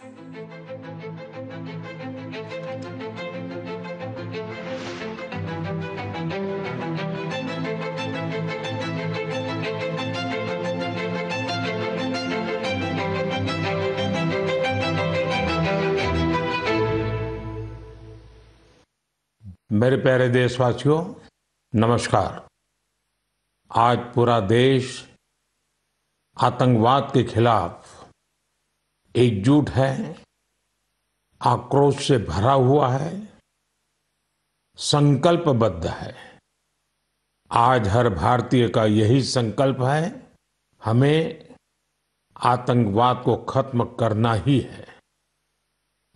मेरे प्यारे देशवासियों, नमस्कार। आज पूरा देश आतंकवाद के खिलाफ एकजुट है, आक्रोश से भरा हुआ है, संकल्पबद्ध है। आज हर भारतीय का यही संकल्प है, हमें आतंकवाद को खत्म करना ही है।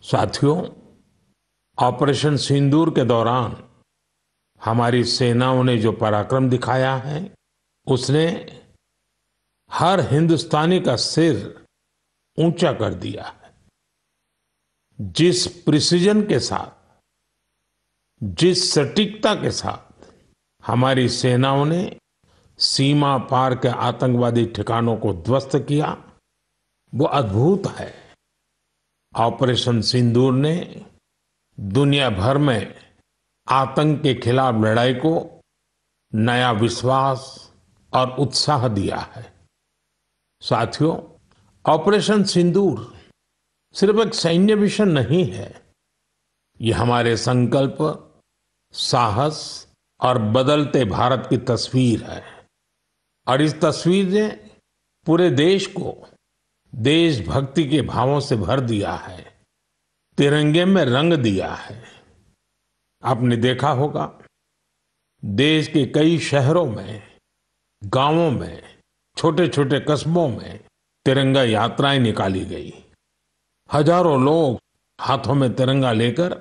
साथियों, ऑपरेशन सिंदूर के दौरान हमारी सेनाओं ने जो पराक्रम दिखाया है, उसने हर हिंदुस्तानी का सिर ऊंचा कर दिया है। जिस प्रिसीजन के साथ, जिस सटीकता के साथ हमारी सेनाओं ने सीमा पार के आतंकवादी ठिकानों को ध्वस्त किया, वो अद्भुत है। ऑपरेशन सिंदूर ने दुनिया भर में आतंक के खिलाफ लड़ाई को नया विश्वास और उत्साह दिया है। साथियों, ऑपरेशन सिंदूर सिर्फ एक सैन्य मिशन नहीं है, ये हमारे संकल्प, साहस और बदलते भारत की तस्वीर है। और इस तस्वीर ने पूरे देश को देशभक्ति के भावों से भर दिया है, तिरंगे में रंग दिया है। आपने देखा होगा, देश के कई शहरों में, गांवों में, छोटे छोटे कस्बों में तिरंगा यात्राएं निकाली गई। हजारों लोग हाथों में तिरंगा लेकर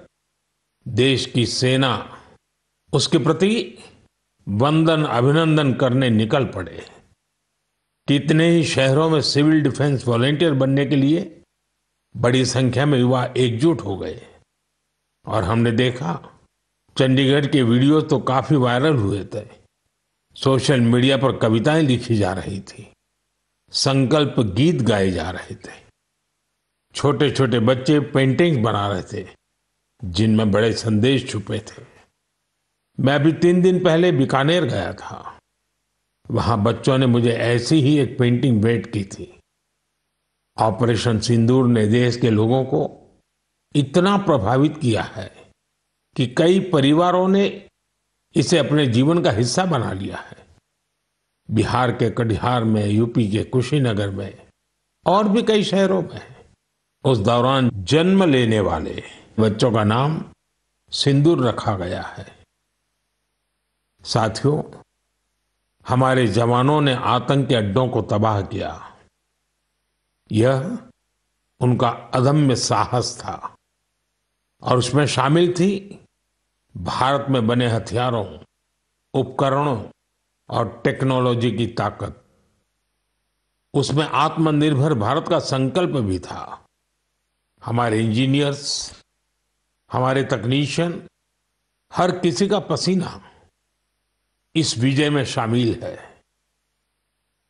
देश की सेना, उसके प्रति वंदन अभिनंदन करने निकल पड़े। कितने ही शहरों में सिविल डिफेंस वॉलंटियर बनने के लिए बड़ी संख्या में युवा एकजुट हो गए। और हमने देखा, चंडीगढ़ के वीडियो तो काफी वायरल हुए थे। सोशल मीडिया पर कविताएं लिखी जा रही थी, संकल्प गीत गाए जा रहे थे, छोटे छोटे बच्चे पेंटिंग्स बना रहे थे जिनमें बड़े संदेश छुपे थे। मैं अभी 3 दिन पहले बीकानेर गया था। वहां बच्चों ने मुझे ऐसी ही एक पेंटिंग भेंट की थी। ऑपरेशन सिंदूर ने देश के लोगों को इतना प्रभावित किया है कि कई परिवारों ने इसे अपने जीवन का हिस्सा बना लिया है। बिहार के कटिहार में, यूपी के कुशीनगर में और भी कई शहरों में उस दौरान जन्म लेने वाले बच्चों का नाम सिंदूर रखा गया है। साथियों, हमारे जवानों ने आतंक के अड्डों को तबाह किया। यह उनका अदम्य साहस था और उसमें शामिल थी भारत में बने हथियारों, उपकरणों और टेक्नोलॉजी की ताकत। उसमें आत्मनिर्भर भारत का संकल्प भी था। हमारे इंजीनियर्स, हमारे तकनीशियन, हर किसी का पसीना इस विजय में शामिल है।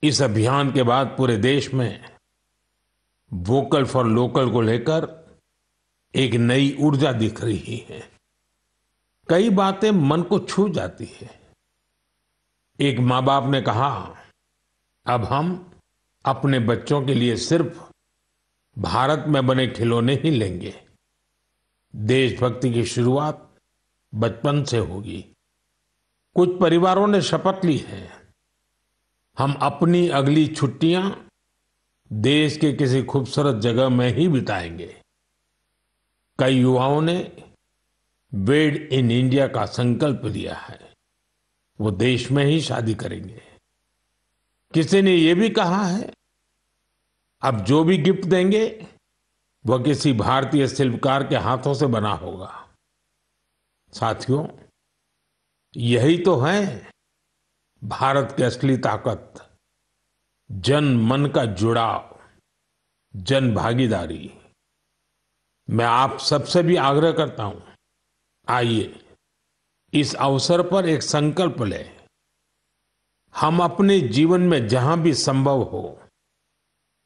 इस अभियान के बाद पूरे देश में वोकल फॉर लोकल को लेकर एक नई ऊर्जा दिख रही है। कई बातें मन को छू जाती है। एक माँ बाप ने कहा, अब हम अपने बच्चों के लिए सिर्फ भारत में बने खिलौने ही लेंगे। देशभक्ति की शुरुआत बचपन से होगी। कुछ परिवारों ने शपथ ली है, हम अपनी अगली छुट्टियां देश के किसी खूबसूरत जगह में ही बिताएंगे। कई युवाओं ने मेड इन इंडिया का संकल्प लिया है, वो देश में ही शादी करेंगे। किसी ने ये भी कहा है, अब जो भी गिफ्ट देंगे वह किसी भारतीय शिल्पकार के हाथों से बना होगा। साथियों, यही तो है भारत की असली ताकत, जन मन का जुड़ाव, जन भागीदारी। मैं आप सबसे भी आग्रह करता हूं, आइए इस अवसर पर एक संकल्प लें। हम अपने जीवन में जहां भी संभव हो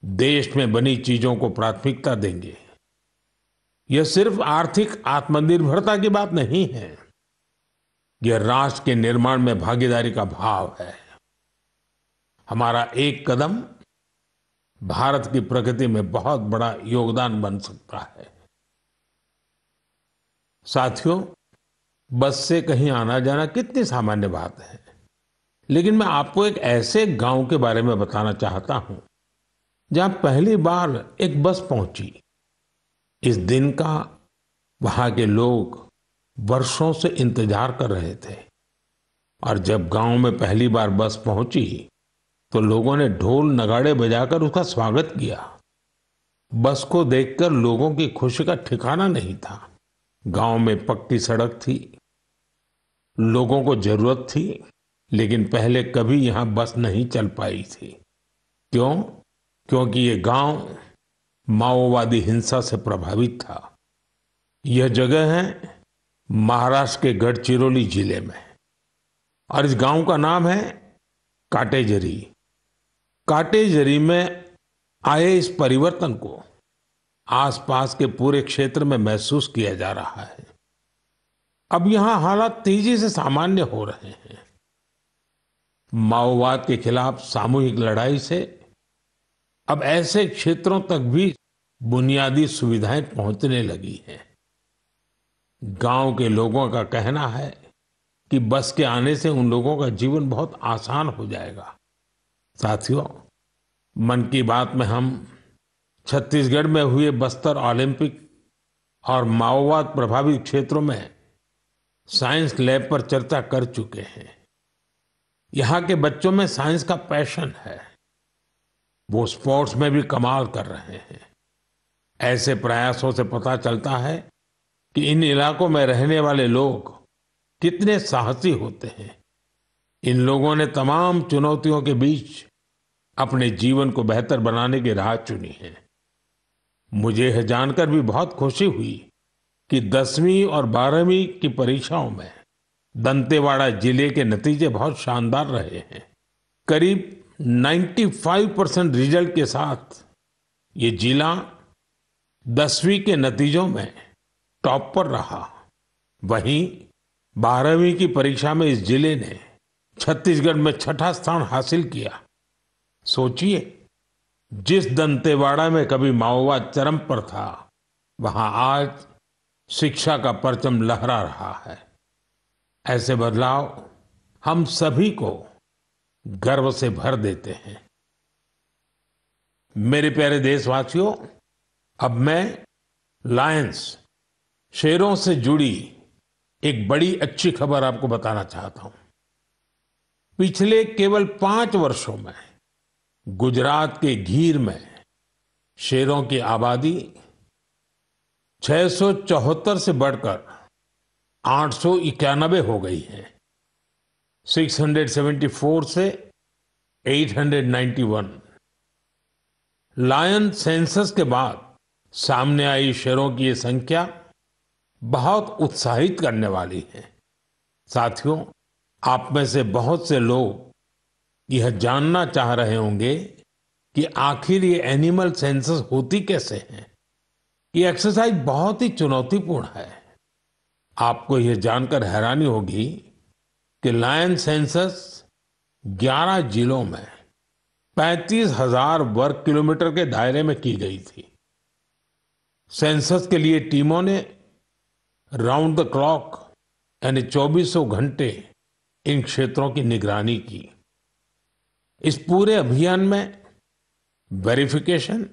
देश में बनी चीजों को प्राथमिकता देंगे। यह सिर्फ आर्थिक आत्मनिर्भरता की बात नहीं है, यह राष्ट्र के निर्माण में भागीदारी का भाव है। हमारा एक कदम भारत की प्रगति में बहुत बड़ा योगदान बन सकता है। साथियों, बस से कहीं आना जाना कितनी सामान्य बात है, लेकिन मैं आपको एक ऐसे गांव के बारे में बताना चाहता हूं जहां पहली बार एक बस पहुंची। इस दिन का वहां के लोग वर्षों से इंतजार कर रहे थे और जब गांव में पहली बार बस पहुंची तो लोगों ने ढोल नगाड़े बजाकर उसका स्वागत किया। बस को देखकर लोगों की खुशी का ठिकाना नहीं था। गांव में पक्की सड़क थी, लोगों को जरूरत थी, लेकिन पहले कभी यहां बस नहीं चल पाई थी। क्यों? क्योंकि ये गांव माओवादी हिंसा से प्रभावित था। यह जगह है महाराष्ट्र के गढ़चिरौली जिले में और इस गांव का नाम है काटेजरी। काटेजरी में आए इस परिवर्तन को आसपास के पूरे क्षेत्र में महसूस किया जा रहा है। अब यहां हालात तेजी से सामान्य हो रहे हैं। माओवाद के खिलाफ सामूहिक लड़ाई से अब ऐसे क्षेत्रों तक भी बुनियादी सुविधाएं पहुंचने लगी हैं। गांव के लोगों का कहना है कि बस के आने से उन लोगों का जीवन बहुत आसान हो जाएगा। साथियों, मन की बात में हम छत्तीसगढ़ में हुए बस्तर ओलंपिक और माओवाद प्रभावित क्षेत्रों में साइंस लैब पर चर्चा कर चुके हैं। यहाँ के बच्चों में साइंस का पैशन है, वो स्पोर्ट्स में भी कमाल कर रहे हैं। ऐसे प्रयासों से पता चलता है कि इन इलाकों में रहने वाले लोग कितने साहसी होते हैं। इन लोगों ने तमाम चुनौतियों के बीच अपने जीवन को बेहतर बनाने की राह चुनी है। मुझे यह जानकर भी बहुत खुशी हुई कि 10वीं और 12वीं की परीक्षाओं में दंतेवाड़ा जिले के नतीजे बहुत शानदार रहे हैं। करीब 95% रिजल्ट के साथ ये जिला 10वीं के नतीजों में टॉप पर रहा। वहीं 12वीं की परीक्षा में इस जिले ने छत्तीसगढ़ में छठा स्थान हासिल किया। सोचिए, जिस दंतेवाड़ा में कभी माओवाद चरम पर था, वहां आज शिक्षा का परचम लहरा रहा है। ऐसे बदलाव हम सभी को गर्व से भर देते हैं। मेरे प्यारे देशवासियों, अब मैं लायंस, शेरों से जुड़ी एक बड़ी अच्छी खबर आपको बताना चाहता हूं। पिछले केवल 5 वर्षों में गुजरात के गीर में शेरों की आबादी 674 से बढ़कर 891 हो गई है। 674 से 891। लायन सेंसस के बाद सामने आई शेरों की ये संख्या बहुत उत्साहित करने वाली है। साथियों, आप में से बहुत से लोग यह जानना चाह रहे होंगे कि आखिर ये एनिमल सेंसस होती कैसे है। ये एक्सरसाइज बहुत ही चुनौतीपूर्ण है। आपको यह जानकर हैरानी होगी कि लायन सेंसस 11 जिलों में 35,000 वर्ग किलोमीटर के दायरे में की गई थी। सेंसस के लिए टीमों ने राउंड द क्लॉक यानी 2400 घंटे इन क्षेत्रों की निगरानी की। इस पूरे अभियान में वेरिफिकेशन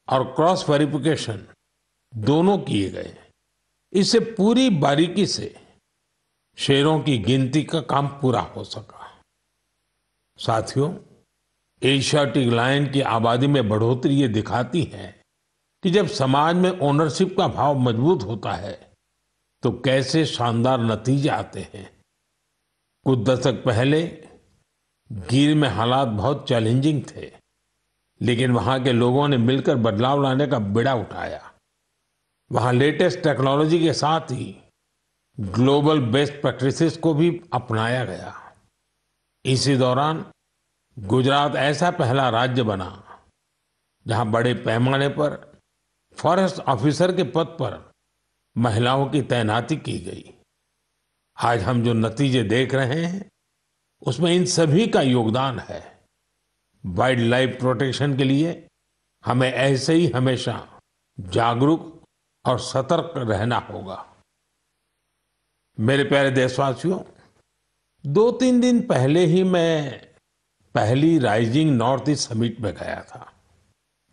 और क्रॉस वेरिफिकेशन दोनों किए गए। इससे पूरी बारीकी से शेरों की गिनती का काम पूरा हो सका। साथियों, एशियाटिक लायन की आबादी में बढ़ोतरी ये दिखाती है कि जब समाज में ओनरशिप का भाव मजबूत होता है तो कैसे शानदार नतीजे आते हैं। कुछ दशक पहले गीर में हालात बहुत चैलेंजिंग थे, लेकिन वहां के लोगों ने मिलकर बदलाव लाने का बीड़ा उठाया। वहां लेटेस्ट टेक्नोलॉजी के साथ ही ग्लोबल बेस्ट प्रैक्टिसेस को भी अपनाया गया। इसी दौरान गुजरात ऐसा पहला राज्य बना जहां बड़े पैमाने पर फॉरेस्ट ऑफिसर के पद पर महिलाओं की तैनाती की गई। आज हम जो नतीजे देख रहे हैं उसमें इन सभी का योगदान है। वाइल्ड लाइफ प्रोटेक्शन के लिए हमें ऐसे ही हमेशा जागरूक और सतर्क रहना होगा। मेरे प्यारे देशवासियों, 2-3 दिन पहले ही मैं पहली राइजिंग नॉर्थ ईस्ट समिट में गया था।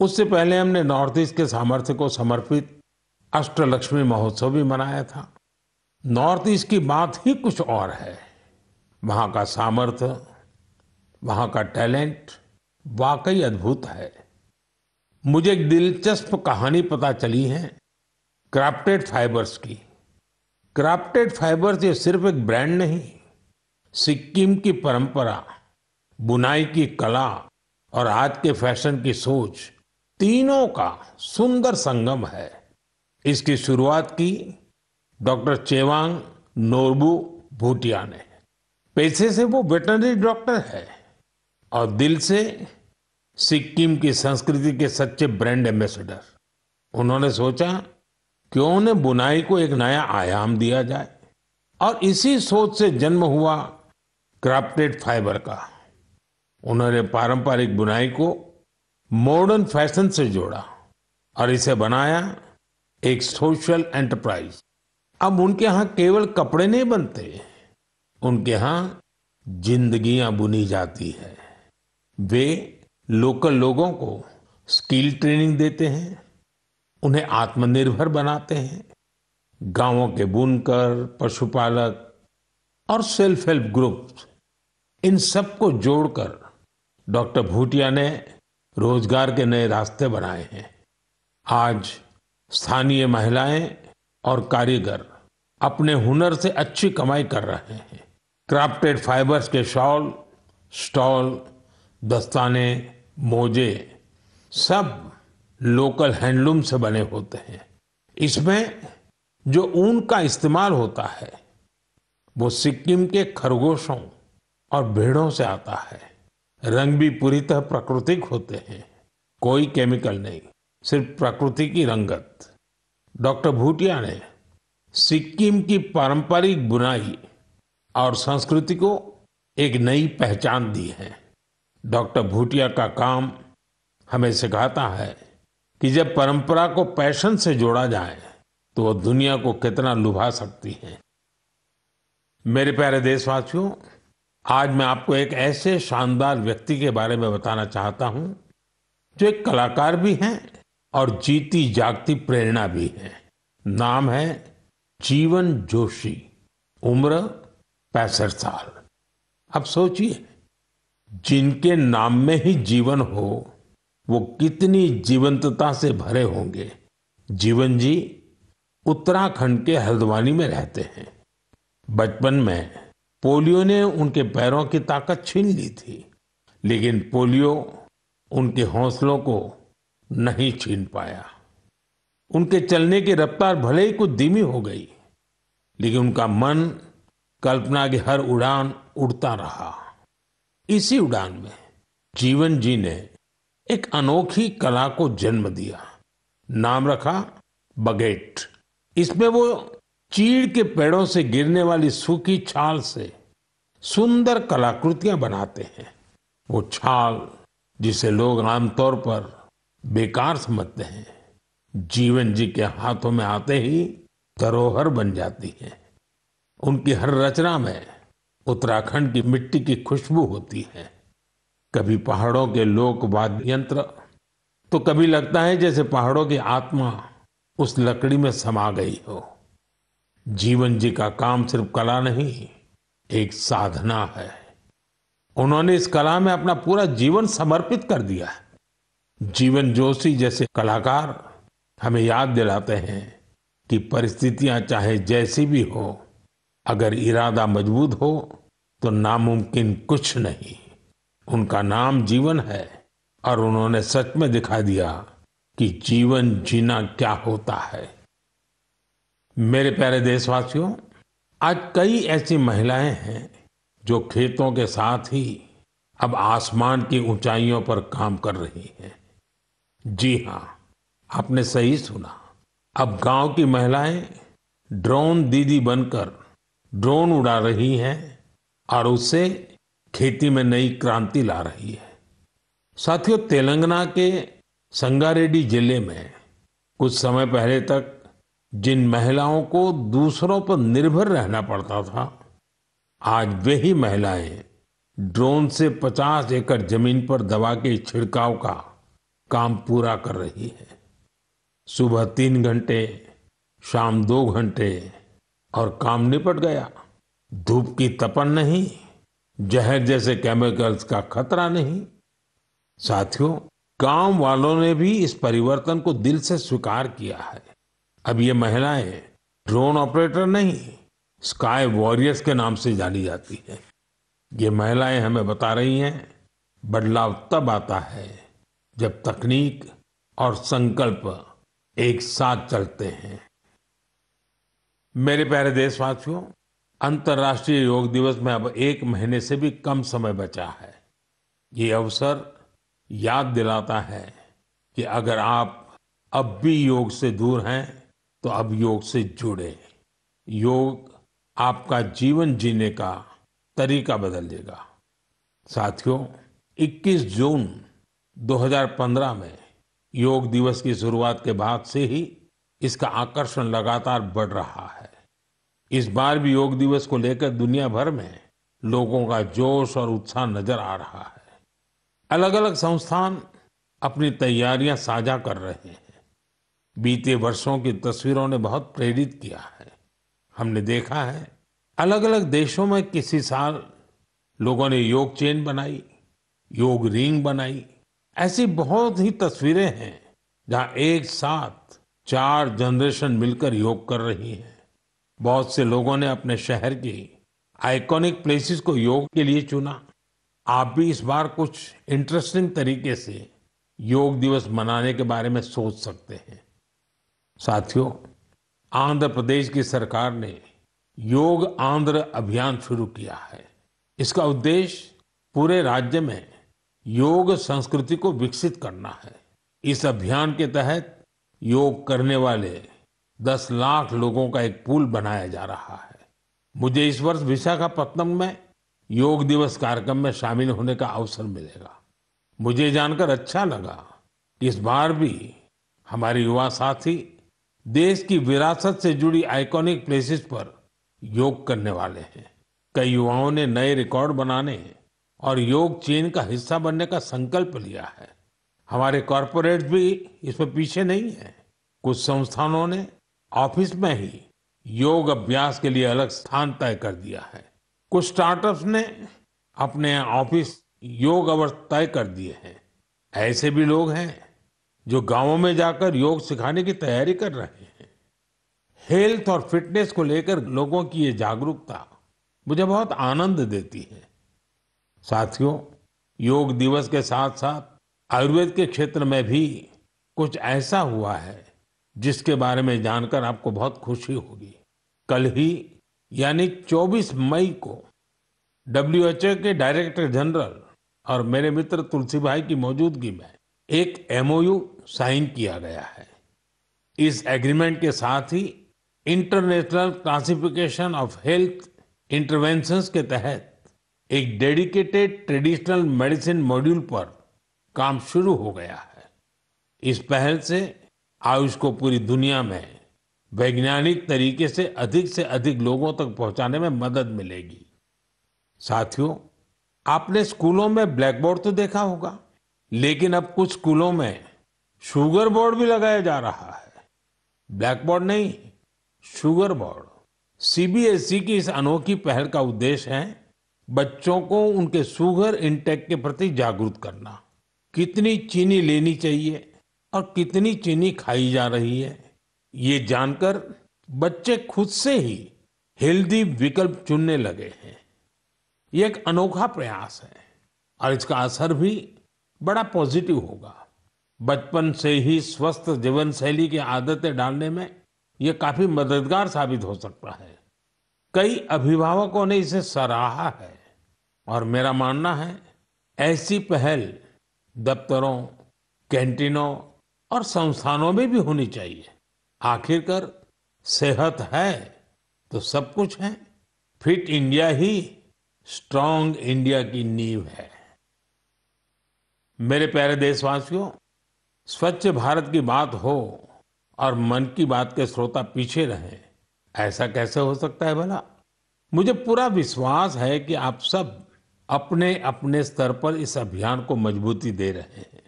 उससे पहले हमने नॉर्थ ईस्ट के सामर्थ्य को समर्पित अष्टलक्ष्मी महोत्सव भी मनाया था। नॉर्थ ईस्ट की बात ही कुछ और है। वहां का सामर्थ्य, वहां का टैलेंट वाकई अद्भुत है। मुझे एक दिलचस्प कहानी पता चली है क्राफ्टेड फाइबर्स की। क्राफ्टेड फाइबर्स ये सिर्फ एक ब्रांड नहीं, सिक्किम की परंपरा, बुनाई की कला और आज के फैशन की सोच, तीनों का सुंदर संगम है। इसकी शुरुआत की डॉक्टर चेवांग नोरबू भूटिया ने। पैसे से वो वेटरनरी डॉक्टर है और दिल से सिक्किम की संस्कृति के सच्चे ब्रांड एम्बेसडर। उन्होंने सोचा क्यों न बुनाई को एक नया आयाम दिया जाए, और इसी सोच से जन्म हुआ क्राफ्टेड फाइबर का। उन्होंने पारंपरिक बुनाई को मॉडर्न फैशन से जोड़ा और इसे बनाया एक सोशल एंटरप्राइज। अब उनके यहाँ केवल कपड़े नहीं बनते, उनके यहाँ जिंदगियां बुनी जाती है। वे लोकल लोगों को स्किल ट्रेनिंग देते हैं, उन्हें आत्मनिर्भर बनाते हैं। गांवों के बुनकर, पशुपालक और सेल्फ हेल्प ग्रुप, इन सबको जोड़कर डॉक्टर भूटिया ने रोजगार के नए रास्ते बनाए हैं। आज स्थानीय महिलाएं और कारीगर अपने हुनर से अच्छी कमाई कर रहे हैं। क्राफ्टेड फाइबर्स के शॉल, स्टॉल, दस्ताने, मोजे सब लोकल हैंडलूम से बने होते हैं। इसमें जो ऊन का इस्तेमाल होता है वो सिक्किम के खरगोशों और भेड़ों से आता है। रंग भी पूरी तरह प्राकृतिक होते हैं, कोई केमिकल नहीं, सिर्फ प्रकृति की रंगत। डॉक्टर भूटिया ने सिक्किम की पारंपरिक बुनाई और संस्कृति को एक नई पहचान दी है। डॉक्टर भूटिया का काम हमें सिखाता है कि जब परंपरा को पैशन से जोड़ा जाए तो वो दुनिया को कितना लुभा सकती है। मेरे प्यारे देशवासियों, आज मैं आपको एक ऐसे शानदार व्यक्ति के बारे में बताना चाहता हूं जो एक कलाकार भी हैं और जीती जागती प्रेरणा भी है। नाम है जीवन जोशी। उम्र 65 साल। अब सोचिए, जिनके नाम में ही जीवन हो वो कितनी जीवंतता से भरे होंगे। जीवन जी उत्तराखंड के हल्द्वानी में रहते हैं। बचपन में पोलियो ने उनके पैरों की ताकत छीन ली थी, लेकिन पोलियो उनके हौसलों को नहीं छीन पाया। उनके चलने की रफ्तार भले ही कुछ धीमी हो गई, लेकिन उनका मन कल्पना की हर उड़ान उड़ता रहा। इसी उड़ान में जीवन जी ने एक अनोखी कला को जन्म दिया। नाम रखा बगेट। इसमें वो चीड़ के पेड़ों से गिरने वाली सूखी छाल से सुंदर कलाकृतियां बनाते हैं। वो छाल जिसे लोग आमतौर पर बेकार समझते हैं, जीवन जी के हाथों में आते ही धरोहर बन जाती है। उनकी हर रचना में उत्तराखंड की मिट्टी की खुशबू होती है। कभी पहाड़ों के लोक वाद्य यंत्र, तो कभी लगता है जैसे पहाड़ों की आत्मा उस लकड़ी में समा गई हो। जीवन जी का काम सिर्फ कला नहीं, एक साधना है। उन्होंने इस कला में अपना पूरा जीवन समर्पित कर दिया है। जीवन जोशी जैसे कलाकार हमें याद दिलाते हैं कि परिस्थितियां चाहे जैसी भी हो, अगर इरादा मजबूत हो तो नामुमकिन कुछ नहीं। उनका नाम जीवन है और उन्होंने सच में दिखा दिया कि जीवन जीना क्या होता है। मेरे प्यारे देशवासियों, आज कई ऐसी महिलाएं हैं जो खेतों के साथ ही अब आसमान की ऊंचाइयों पर काम कर रही हैं। जी हाँ, आपने सही सुना। अब गांव की महिलाएं ड्रोन दीदी बनकर ड्रोन उड़ा रही हैं और उससे खेती में नई क्रांति ला रही है। साथियों, तेलंगाना के संगारेड्डी जिले में कुछ समय पहले तक जिन महिलाओं को दूसरों पर निर्भर रहना पड़ता था, आज वही महिलाएं ड्रोन से 50 एकड़ जमीन पर दवा के छिड़काव का काम पूरा कर रही है। सुबह 3 घंटे, शाम 2 घंटे और काम निपट गया। धूप की तपन नहीं, जहर जैसे केमिकल्स का खतरा नहीं। साथियों, गांव वालों ने भी इस परिवर्तन को दिल से स्वीकार किया है। अब ये महिलाएं ड्रोन ऑपरेटर नहीं, स्काई वॉरियर्स के नाम से जानी जाती है। ये महिलाएं हमें बता रही हैं, बदलाव तब आता है जब तकनीक और संकल्प एक साथ चलते हैं। मेरे प्यारे देशवासियों, अंतर्राष्ट्रीय योग दिवस में अब 1 महीने से भी कम समय बचा है। ये अवसर याद दिलाता है कि अगर आप अब भी योग से दूर हैं तो अब योग से जुड़े। योग आपका जीवन जीने का तरीका बदल देगा। साथियों, 21 जून 2015 में योग दिवस की शुरुआत के बाद से ही इसका आकर्षण लगातार बढ़ रहा है। इस बार भी योग दिवस को लेकर दुनिया भर में लोगों का जोश और उत्साह नजर आ रहा है। अलग अलग संस्थान अपनी तैयारियां साझा कर रहे हैं। बीते वर्षों की तस्वीरों ने बहुत प्रेरित किया है। हमने देखा है, अलग अलग देशों में किसी साल लोगों ने योग चेन बनाई, योग रिंग बनाई। ऐसी बहुत ही तस्वीरें हैं जहां एक साथ 4 जनरेशन मिलकर योग कर रही हैं। बहुत से लोगों ने अपने शहर की आइकॉनिक प्लेसेस को योग के लिए चुना। आप भी इस बार कुछ इंटरेस्टिंग तरीके से योग दिवस मनाने के बारे में सोच सकते हैं। साथियों, आंध्र प्रदेश की सरकार ने योग आंध्र अभियान शुरू किया है। इसका उद्देश्य पूरे राज्य में योग संस्कृति को विकसित करना है। इस अभियान के तहत योग करने वाले 10 लाख लोगों का एक पूल बनाया जा रहा है। मुझे इस वर्ष विशाखापत्तनम में योग दिवस कार्यक्रम में शामिल होने का अवसर मिलेगा। मुझे जानकर अच्छा लगा कि इस बार भी हमारे युवा साथी देश की विरासत से जुड़ी आइकॉनिक प्लेसेस पर योग करने वाले हैं। कई युवाओं ने नए रिकॉर्ड बनाने और योग चेन का हिस्सा बनने का संकल्प लिया है। हमारे कॉरपोरेट्स भी इसमें पीछे नहीं है। कुछ संस्थानों ने ऑफिस में ही योग अभ्यास के लिए अलग स्थान तय कर दिया है। कुछ स्टार्टअप्स ने अपने ऑफिस योग अवर्स तय कर दिए हैं। ऐसे भी लोग हैं जो गांवों में जाकर योग सिखाने की तैयारी कर रहे हैं। हेल्थ और फिटनेस को लेकर लोगों की ये जागरूकता मुझे बहुत आनंद देती है। साथियों, योग दिवस के साथ साथ आयुर्वेद के क्षेत्र में भी कुछ ऐसा हुआ है जिसके बारे में जानकर आपको बहुत खुशी होगी। कल ही यानी 24 मई को WHO के डायरेक्टर जनरल और मेरे मित्र तुलसी भाई की मौजूदगी में एक MOU साइन किया गया है। इस एग्रीमेंट के साथ ही international classification of health interventions के तहत एक डेडिकेटेड ट्रेडिशनल मेडिसिन मॉड्यूल पर काम शुरू हो गया है। इस पहल से आयुष को पूरी दुनिया में वैज्ञानिक तरीके से अधिक लोगों तक पहुंचाने में मदद मिलेगी। साथियों, आपने स्कूलों में ब्लैक बोर्ड तो देखा होगा, लेकिन अब कुछ स्कूलों में शुगर बोर्ड भी लगाया जा रहा है। ब्लैक बोर्ड नहीं, शुगर बोर्ड। CBSE की इस अनोखी पहल का उद्देश्य है बच्चों को उनके शुगर इंटेक के प्रति जागरूक करना। कितनी चीनी लेनी चाहिए और कितनी चीनी खाई जा रही है, ये जानकर बच्चे खुद से ही हेल्दी विकल्प चुनने लगे हैं। ये एक अनोखा प्रयास है और इसका असर भी बड़ा पॉजिटिव होगा। बचपन से ही स्वस्थ जीवन शैली की आदतें डालने में ये काफी मददगार साबित हो सकता है। कई अभिभावकों ने इसे सराहा है और मेरा मानना है ऐसी पहल दफ्तरों, कैंटीनों और संस्थानों में भी होनी चाहिए। आखिरकार सेहत है तो सब कुछ है। फिट इंडिया ही स्ट्रांग इंडिया की नींव है। मेरे प्यारे देशवासियों, स्वच्छ भारत की बात हो और मन की बात के श्रोता पीछे रहें, ऐसा कैसे हो सकता है भला? मुझे पूरा विश्वास है कि आप सब अपने अपने स्तर पर इस अभियान को मजबूती दे रहे हैं।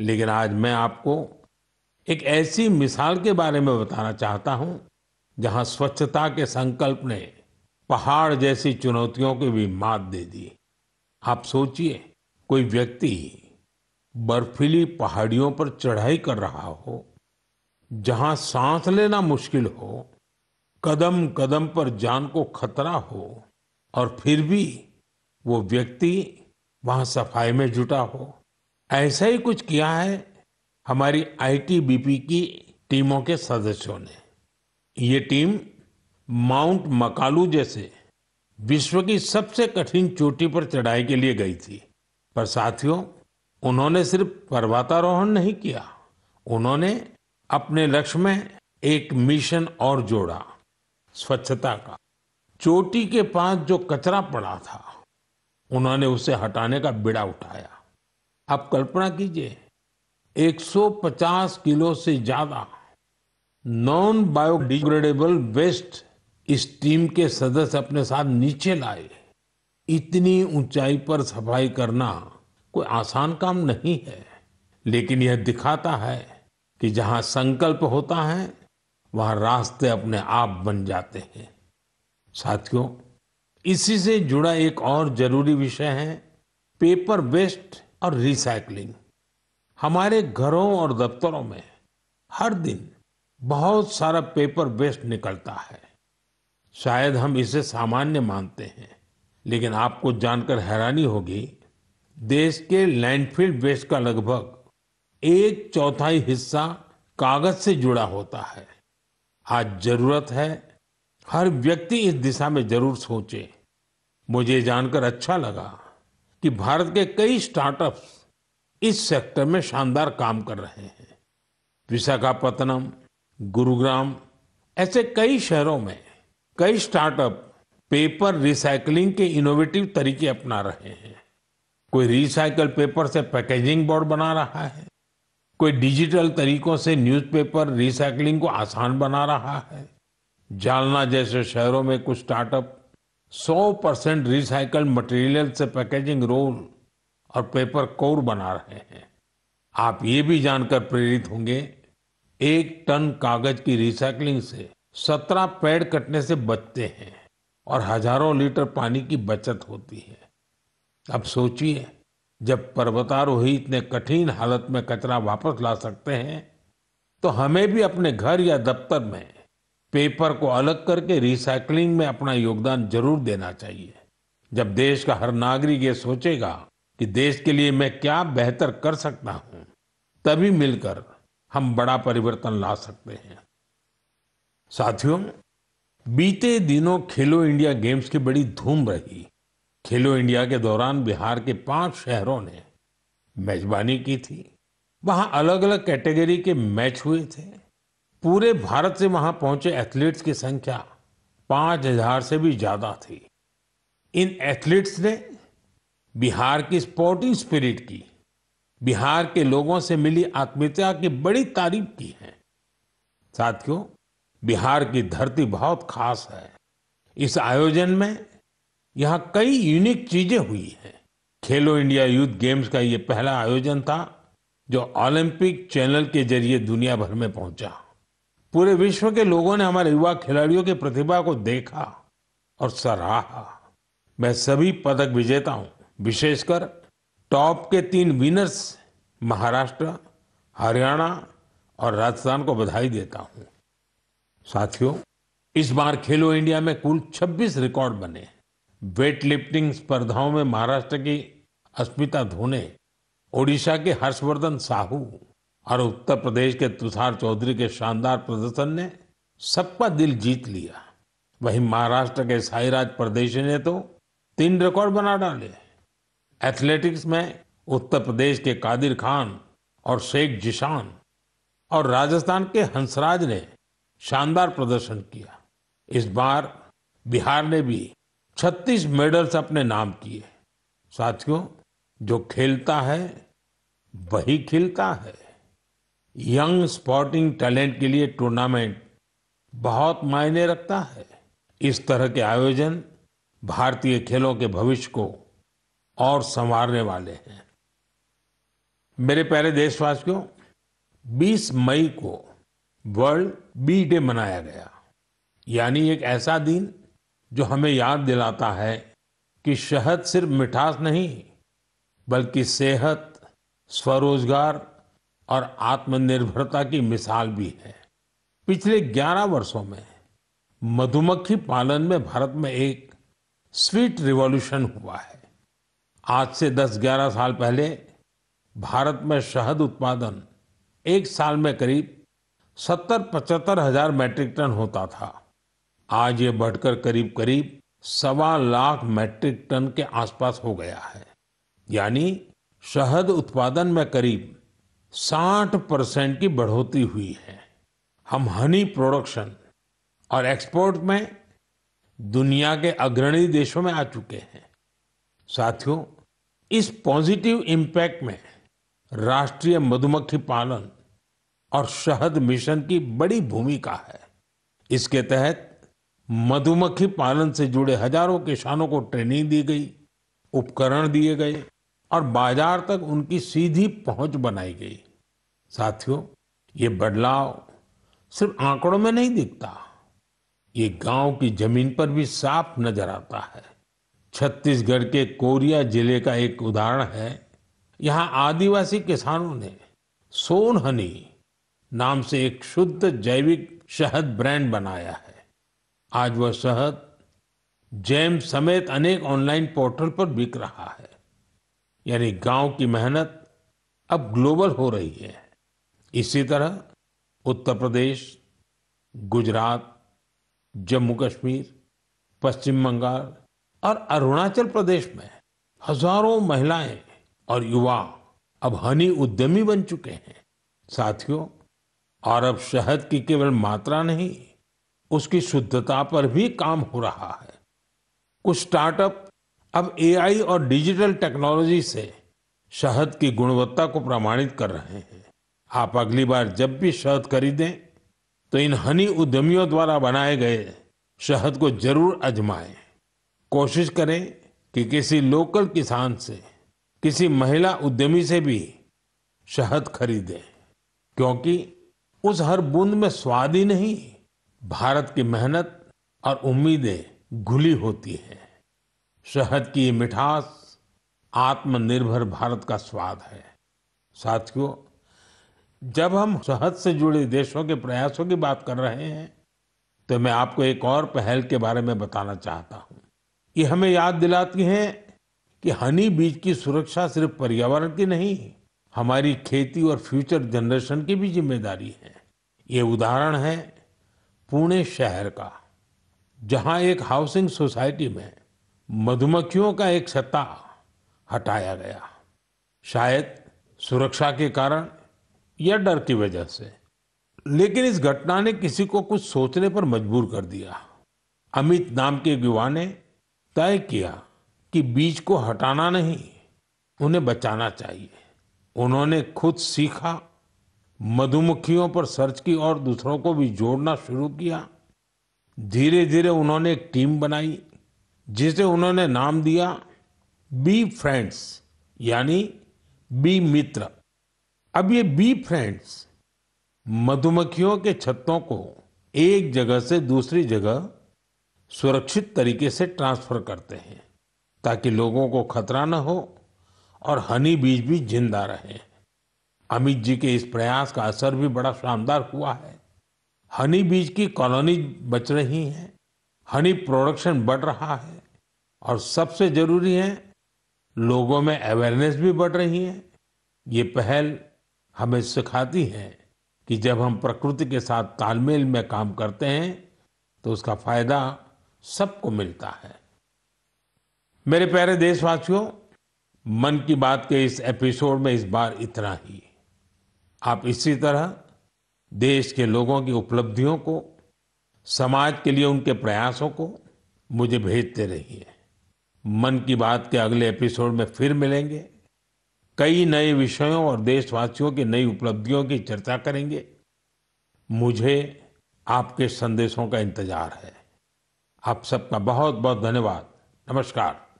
लेकिन आज मैं आपको एक ऐसी मिसाल के बारे में बताना चाहता हूं जहां स्वच्छता के संकल्प ने पहाड़ जैसी चुनौतियों को भी मात दे दी। आप सोचिए, कोई व्यक्ति बर्फीली पहाड़ियों पर चढ़ाई कर रहा हो, जहां सांस लेना मुश्किल हो, कदम कदम पर जान को खतरा हो, और फिर भी वो व्यक्ति वहां सफाई में जुटा हो। ऐसा ही कुछ किया है हमारी आईटीबीपी की टीमों के सदस्यों ने। ये टीम माउंट मकालू जैसे विश्व की सबसे कठिन चोटी पर चढ़ाई के लिए गई थी। पर साथियों, उन्होंने सिर्फ पर्वतारोहण नहीं किया, उन्होंने अपने लक्ष्य में एक मिशन और जोड़ा, स्वच्छता का। चोटी के पास जो कचरा पड़ा था, उन्होंने उसे हटाने का बीड़ा उठाया। आप कल्पना कीजिए, 150 किलो से ज्यादा नॉन बायोडिग्रेडेबल वेस्ट इस टीम के सदस्य अपने साथ नीचे लाए। इतनी ऊंचाई पर सफाई करना कोई आसान काम नहीं है, लेकिन यह दिखाता है कि जहां संकल्प होता है, वहां रास्ते अपने आप बन जाते हैं। साथियों, इसी से जुड़ा एक और जरूरी विषय है पेपर वेस्ट और रिसाइकलिंग। हमारे घरों और दफ्तरों में हर दिन बहुत सारा पेपर वेस्ट निकलता है। शायद हम इसे सामान्य मानते हैं, लेकिन आपको जानकर हैरानी होगी, देश के लैंडफिल वेस्ट का लगभग 1/4 हिस्सा कागज से जुड़ा होता है। आज जरूरत है हर व्यक्ति इस दिशा में जरूर सोचे। मुझे जानकर अच्छा लगा कि भारत के कई स्टार्टअप्स इस सेक्टर में शानदार काम कर रहे हैं। विशाखापत्तनम, गुरुग्राम, ऐसे कई शहरों में कई स्टार्टअप पेपर रिसाइकलिंग के इनोवेटिव तरीके अपना रहे हैं। कोई रिसाइकल पेपर से पैकेजिंग बोर्ड बना रहा है, कोई डिजिटल तरीकों से न्यूज़पेपर रिसाइकलिंग को आसान बना रहा है। जालना जैसे शहरों में कुछ स्टार्टअप 100% रिसाइकल्ड मटेरियल से पैकेजिंग रोल और पेपर कोर बना रहे हैं। आप ये भी जानकर प्रेरित होंगे, 1 टन कागज की रिसाइकलिंग से 17 पेड़ कटने से बचते हैं और हजारों लीटर पानी की बचत होती है। अब सोचिए, जब पर्वतारोही इतने कठिन हालत में कचरा वापस ला सकते हैं, तो हमें भी अपने घर या दफ्तर में पेपर को अलग करके रिसाइकलिंग में अपना योगदान जरूर देना चाहिए। जब देश का हर नागरिक ये सोचेगा कि देश के लिए मैं क्या बेहतर कर सकता हूं, तभी मिलकर हम बड़ा परिवर्तन ला सकते हैं। साथियों, बीते दिनों खेलो इंडिया गेम्स की बड़ी धूम रही। खेलो इंडिया के दौरान बिहार के 5 शहरों ने मेजबानी की थी। वहां अलग अलग कैटेगरी के मैच हुए थे। पूरे भारत से वहां पहुंचे एथलीट्स की संख्या 5,000 से भी ज्यादा थी। इन एथलीट्स ने बिहार की स्पोर्टिंग स्पिरिट की, बिहार के लोगों से मिली आत्मीयता की बड़ी तारीफ की है। साथियों, बिहार की धरती बहुत खास है। इस आयोजन में यहाँ कई यूनिक चीजें हुई हैं। खेलो इंडिया यूथ गेम्स का ये पहला आयोजन था जो ओलंपिक चैनल के जरिए दुनिया भर में पहुंचा। पूरे विश्व के लोगों ने हमारे युवा खिलाड़ियों की प्रतिभा को देखा और सराहा। मैं सभी पदक विजेताओं, विशेषकर टॉप के 3 विनर्स महाराष्ट्र, हरियाणा और राजस्थान को बधाई देता हूं। साथियों, इस बार खेलो इंडिया में कुल 26 रिकॉर्ड बने। वेट लिफ्टिंग स्पर्धाओं में महाराष्ट्र की अस्मिता धोने, ओडिशा के हर्षवर्धन साहू और उत्तर प्रदेश के तुषार चौधरी के शानदार प्रदर्शन ने सबका दिल जीत लिया। वहीं महाराष्ट्र के साईराज परदेशी ने तो 3 रिकॉर्ड बना डाले। एथलेटिक्स में उत्तर प्रदेश के कादिर खान और शेख जिशान और राजस्थान के हंसराज ने शानदार प्रदर्शन किया। इस बार बिहार ने भी 36 मेडल्स अपने नाम किए। साथियों, जो खेलता है वही खिलता है। यंग स्पोर्टिंग टैलेंट के लिए टूर्नामेंट बहुत मायने रखता है। इस तरह के आयोजन भारतीय खेलों के भविष्य को और संवारने वाले हैं। मेरे प्यारे देशवासियों, 20 मई को वर्ल्ड बी डे मनाया गया। यानी एक ऐसा दिन जो हमें याद दिलाता है कि शहद सिर्फ मिठास नहीं, बल्कि सेहत, स्वरोजगार और आत्मनिर्भरता की मिसाल भी है। पिछले 11 वर्षों में मधुमक्खी पालन में भारत में एक स्वीट रिवॉल्यूशन हुआ है। आज से 10-11 साल पहले भारत में शहद उत्पादन एक साल में करीब 70-75 हजार मैट्रिक टन होता था। आज ये बढ़कर करीब करीब 1.25 मैट्रिक टन के आसपास हो गया है। यानी शहद उत्पादन में करीब 60% की बढ़ोतरी हुई है। हम हनी प्रोडक्शन और एक्सपोर्ट में दुनिया के अग्रणी देशों में आ चुके हैं। साथियों, इस पॉजिटिव इम्पैक्ट में राष्ट्रीय मधुमक्खी पालन और शहद मिशन की बड़ी भूमिका है। इसके तहत मधुमक्खी पालन से जुड़े हजारों किसानों को ट्रेनिंग दी गई, उपकरण दिए गए और बाजार तक उनकी सीधी पहुंच बनाई गई। साथियों, ये बदलाव सिर्फ आंकड़ों में नहीं दिखता, ये गांव की जमीन पर भी साफ नजर आता है। छत्तीसगढ़ के कोरिया जिले का एक उदाहरण है। यहाँ आदिवासी किसानों ने सोन हनी नाम से एक शुद्ध जैविक शहद ब्रांड बनाया है। आज वह शहद जैम समेत अनेक ऑनलाइन पोर्टल पर बिक रहा है। यानी गांव की मेहनत अब ग्लोबल हो रही है। इसी तरह उत्तर प्रदेश, गुजरात, जम्मू कश्मीर, पश्चिम बंगाल और अरुणाचल प्रदेश में हजारों महिलाएं और युवा अब हनी उद्यमी बन चुके हैं। साथियों, और अब शहद की केवल मात्रा नहीं, उसकी शुद्धता पर भी काम हो रहा है। कुछ स्टार्टअप अब एआई और डिजिटल टेक्नोलॉजी से शहद की गुणवत्ता को प्रमाणित कर रहे हैं। आप अगली बार जब भी शहद खरीदें तो इन हनी उद्यमियों द्वारा बनाए गए शहद को जरूर आजमाएं। कोशिश करें कि किसी लोकल किसान से, किसी महिला उद्यमी से भी शहद खरीदें, क्योंकि उस हर बूंद में स्वाद ही नहीं, भारत की मेहनत और उम्मीदें घुली होती हैं। शहद की ये मिठास आत्मनिर्भर भारत का स्वाद है। साथियों, जब हम शहद से जुड़े देशों के प्रयासों की बात कर रहे हैं तो मैं आपको एक और पहल के बारे में बताना चाहता हूं। ये हमें याद दिलाती है कि हनी बीज की सुरक्षा सिर्फ पर्यावरण की नहीं, हमारी खेती और फ्यूचर जनरेशन की भी जिम्मेदारी है। ये उदाहरण है पुणे शहर का, जहां एक हाउसिंग सोसाइटी में मधुमक्खियों का एक छत्ता हटाया गया, शायद सुरक्षा के कारण या डर की वजह से। लेकिन इस घटना ने किसी को कुछ सोचने पर मजबूर कर दिया। अमित नाम के एक युवा ने तय किया कि बीज को हटाना नहीं, उन्हें बचाना चाहिए। उन्होंने खुद सीखा, मधुमक्खियों पर सर्च की और दूसरों को भी जोड़ना शुरू किया। धीरे धीरे उन्होंने एक टीम बनाई जिसे उन्होंने नाम दिया बी फ्रेंड्स, यानी बी मित्र। अब ये बी फ्रेंड्स मधुमक्खियों के छत्तों को एक जगह से दूसरी जगह सुरक्षित तरीके से ट्रांसफर करते हैं, ताकि लोगों को खतरा न हो और हनी बीज भी जिंदा रहे। अमित जी के इस प्रयास का असर भी बड़ा शानदार हुआ है। हनी बीज की कॉलोनी बच रही है, हनी प्रोडक्शन बढ़ रहा है और सबसे जरूरी है, लोगों में अवेयरनेस भी बढ़ रही है। ये पहल हमें सिखाती है कि जब हम प्रकृति के साथ तालमेल में काम करते हैं तो उसका फायदा सबको मिलता है। मेरे प्यारे देशवासियों, मन की बात के इस एपिसोड में इस बार इतना ही। आप इसी तरह देश के लोगों की उपलब्धियों को समाज के लिए उनके प्रयासों को मुझे भेजते रहिए। मन की बात के अगले एपिसोड में फिर मिलेंगे। कई नए विषयों और देशवासियों की नई उपलब्धियों की चर्चा करेंगे। मुझे आपके संदेशों का इंतजार है। आप सबका बहुत बहुत धन्यवाद। नमस्कार।